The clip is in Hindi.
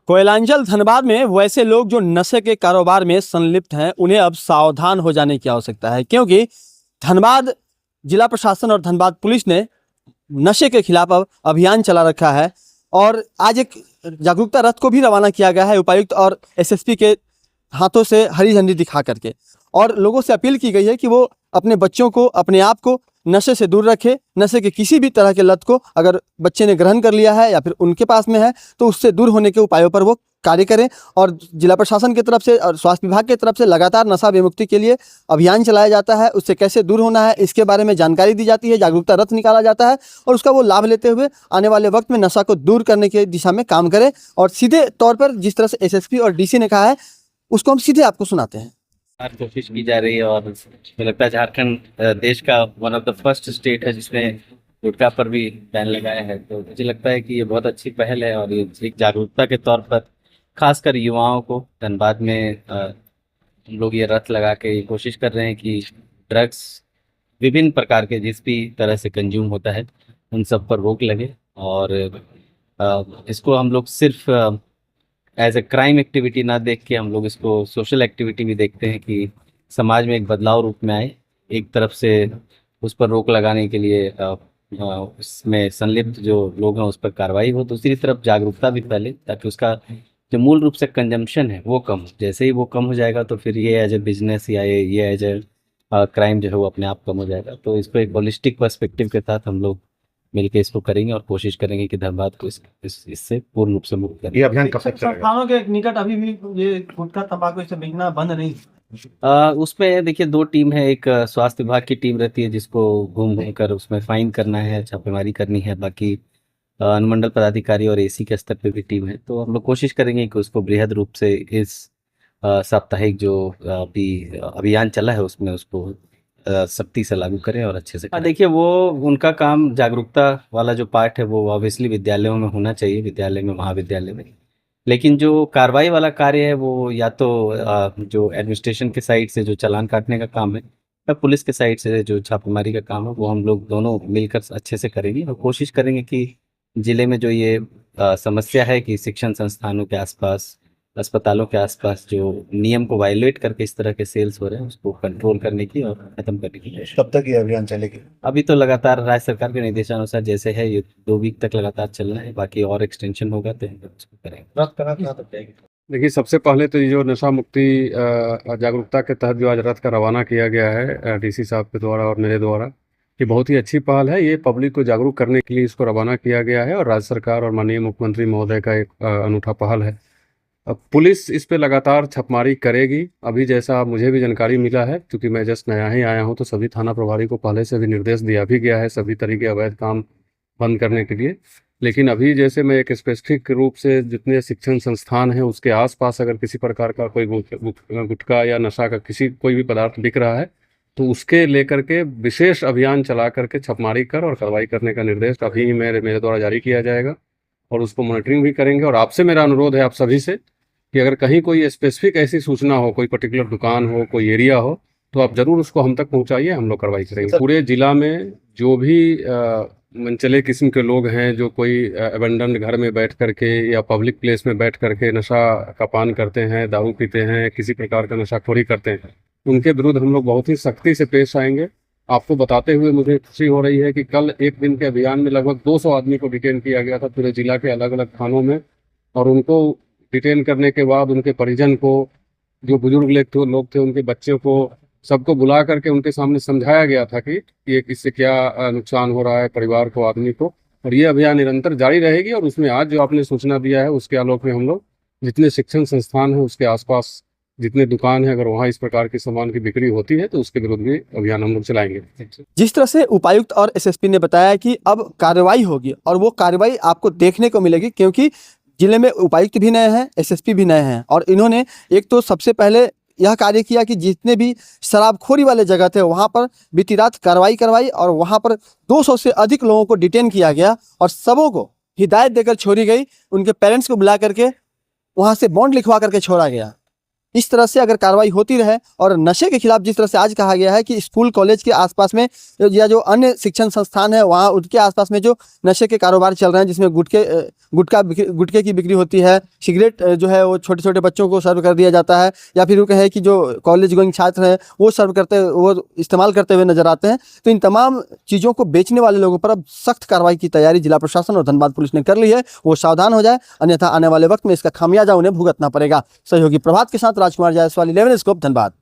कोयलांचल धनबाद में वैसे लोग जो नशे के कारोबार में संलिप्त हैं उन्हें अब सावधान हो जाने की आवश्यकता है, क्योंकि धनबाद जिला प्रशासन और धनबाद पुलिस ने नशे के खिलाफ अब अभियान चला रखा है और आज एक जागरूकता रथ को भी रवाना किया गया है उपायुक्त और एसएसपी के हाथों से हरी झंडी दिखा करके। और लोगों से अपील की गई है कि वो अपने बच्चों को, अपने आप को नशे से दूर रखे। नशे के किसी भी तरह के लत को अगर बच्चे ने ग्रहण कर लिया है या फिर उनके पास में है तो उससे दूर होने के उपायों पर वो कार्य करें। और जिला प्रशासन की तरफ से और स्वास्थ्य विभाग की तरफ से लगातार नशा विमुक्ति के लिए अभियान चलाया जाता है। उससे कैसे दूर होना है इसके बारे में जानकारी दी जाती है, जागरूकता रथ निकाला जाता है और उसका वो लाभ लेते हुए आने वाले वक्त में नशा को दूर करने की दिशा में काम करें। और सीधे तौर पर जिस तरह से एसएसपी और डीसी ने कहा है उसको हम सीधे आपको सुनाते हैं। कोशिश की जा रही है और मुझे लगता है झारखंड देश का one of the first state है जिसने गुटखा पर भी बैन लगाया है। तो मुझे लगता है कि ये बहुत अच्छी पहल है और ये एक जागरूकता के तौर पर खासकर युवाओं को धनबाद में हम लोग ये रथ लगा के कोशिश कर रहे हैं कि ड्रग्स विभिन्न प्रकार के जिस भी तरह से कंज्यूम होता है उन सब पर रोक लगे और इसको हम लोग सिर्फ एज ए क्राइम एक्टिविटी ना देख के हम लोग इसको सोशल एक्टिविटी भी देखते हैं कि समाज में एक बदलाव रूप में आए। एक तरफ से उस पर रोक लगाने के लिए इसमें संलिप्त जो लोग हैं उस पर कार्रवाई हो, दूसरी तरफ जागरूकता भी फैले ताकि उसका जो मूल रूप से कंजम्पशन है वो कम हो। जैसे ही वो कम हो जाएगा तो फिर ये एज ए बिजनेस या ये एज ए क्राइम जो है वो अपने आप कम हो जाएगा। तो इसको एक होलिस्टिक पर्सपेक्टिव के साथ हम लोग मिलकर इसको करेंगे और कोशिश करेंगे कि धनबाद को इससे पूर्ण रूप से मुक्त करें। ये अभियान कब तक चलेगा? संस्थानों के निकट अभी भी ये गुटखा तंबाकू इसे बेचना बंद नहीं। उसमें देखिए दो टीम है, एक स्वास्थ्य विभाग की टीम रहती है जिसको घूम घूम कर उसमें फाइन करना है, छापेमारी करनी है। बाकी अनुमंडल पदाधिकारी और एसी के स्तर पे भी टीम है। तो हम लोग कोशिश करेंगे कि उसको बृहद रूप से इस साप्ताहिक जो अभी अभियान चला है उसमें उसको सख्ती से लागू करें और अच्छे से। देखिए वो उनका काम जागरूकता वाला जो पार्ट है वो ऑब्वियसली विद्यालयों में होना चाहिए, विद्यालय में, महाविद्यालय में। लेकिन जो कार्रवाई वाला कार्य है वो या तो जो एडमिनिस्ट्रेशन के साइड से जो चालान काटने का काम है या पुलिस के साइड से जो छापेमारी का काम है वो हम लोग दोनों मिलकर अच्छे से करेंगे और कोशिश करेंगे कि जिले में जो ये समस्या है कि शिक्षण संस्थानों के आसपास, अस्पतालों के आसपास जो नियम को वायलेट करके इस तरह के सेल्स हो रहे हैं उसको कंट्रोल करने की और खत्म करने की कोशिश। कब तक ये अभियान चलेगी? अभी तो लगातार राज्य सरकार के निर्देशानुसार जैसे है ये 2 वीक तक लगातार चलना है, बाकी और एक्सटेंशन होगा तो हम उसको करेंगे। देखिए सबसे पहले तो ये जो नशा मुक्ति जागरूकता के तहत जो आज रथ का रवाना किया गया है डीसी साहब के द्वारा और मेरे द्वारा, ये बहुत ही अच्छी पहल है। ये पब्लिक को जागरूक करने के लिए इसको रवाना किया गया है और राज्य सरकार और माननीय मुख्यमंत्री महोदय का एक अनूठा पहल है। पुलिस इस पे लगातार छापेमारी करेगी। अभी जैसा मुझे भी जानकारी मिला है, क्योंकि मैं जस्ट नया ही आया हूं, तो सभी थाना प्रभारी को पहले से भी निर्देश दिया भी गया है सभी तरीके अवैध काम बंद करने के लिए। लेकिन अभी जैसे मैं एक स्पेसिफिक रूप से जितने शिक्षण संस्थान हैं उसके आसपास अगर किसी प्रकार का कोई गुटखा या नशा का कोई भी पदार्थ बिक रहा है तो उसके लेकर के विशेष अभियान चला करके छापेमारी कर और कार्रवाई करने का निर्देश अभी मेरे द्वारा जारी किया जाएगा और उसको मॉनिटरिंग भी करेंगे। और आपसे मेरा अनुरोध है आप सभी से कि अगर कहीं कोई स्पेसिफिक ऐसी सूचना हो, कोई पर्टिकुलर दुकान हो, कोई एरिया हो, तो आप जरूर उसको हम तक पहुंचाइए, हम लोग कार्रवाई करेंगे। पूरे जिला में जो भी मनचले किस्म के लोग हैं जो कोई एबेंडन घर में बैठ करके या पब्लिक प्लेस में बैठ करके नशा का पान करते हैं, दारू पीते हैं, किसी प्रकार का नशाखोरी करते हैं, उनके विरुद्ध हम लोग बहुत ही सख्ती से पेश आएंगे। आपको बताते हुए मुझे खुशी हो रही है कि कल एक दिन के अभियान में लगभग 200 आदमी को डिटेन किया गया था पूरे जिला के अलग अलग थानों में। और उनको डिटेन करने के बाद उनके परिजन को, जो बुजुर्ग लोग थे उनके बच्चों को, सबको बुला करके उनके सामने समझाया गया था कि ये इससे क्या नुकसान हो रहा है परिवार को, आदमी को। और ये अभियान निरंतर जारी रहेगी। और उसमें आज जो आपने सूचना दिया है उसके आलोक में हम लोग जितने शिक्षण संस्थान हैं उसके आसपास जितने दुकान है, अगर वहाँ इस प्रकार के सामान की बिक्री होती है तो उसके विरुद्ध भी अभियान हम लोग चलाएंगे। जिस तरह से उपायुक्त और एसएसपी ने बताया कि अब कार्रवाई होगी और वो कार्रवाई आपको देखने को मिलेगी, क्योंकि जिले में उपायुक्त भी नए हैं, एसएसपी भी नए हैं। और इन्होंने एक तो सबसे पहले यह कार्य किया कि जितने भी शराबखोरी वाले जगह थे वहाँ पर बीती रात कार्रवाई करवाई और वहाँ पर 200 से अधिक लोगों को डिटेन किया गया और सबों को हिदायत देकर छोड़ी गई। उनके पेरेंट्स को बुला करके वहाँ से बॉन्ड लिखवा करके छोड़ा गया। इस तरह से अगर कार्रवाई होती रहे और नशे के खिलाफ जिस तरह से आज कहा गया है कि स्कूल कॉलेज के आसपास में या जो अन्य शिक्षण संस्थान है वहाँ उनके आसपास में जो नशे के कारोबार चल रहे हैं जिसमें गुटखे की बिक्री होती है, सिगरेट जो है वो छोटे छोटे बच्चों को सर्व कर दिया जाता है, या फिर वो कहे कि जो कॉलेज गोइंग छात्र हैं वो इस्तेमाल करते हुए नजर आते हैं। तो इन तमाम चीज़ों को बेचने वाले लोगों पर अब सख्त कार्रवाई की तैयारी जिला प्रशासन और धनबाद पुलिस ने कर ली है। वो सावधान हो जाए, अन्यथा आने वाले वक्त में इसका खामियाजा उन्हें भुगतना पड़ेगा। सहयोगी प्रभात के साथ राजकुमार जायसवाल, 11 स्कोप, धनबाद।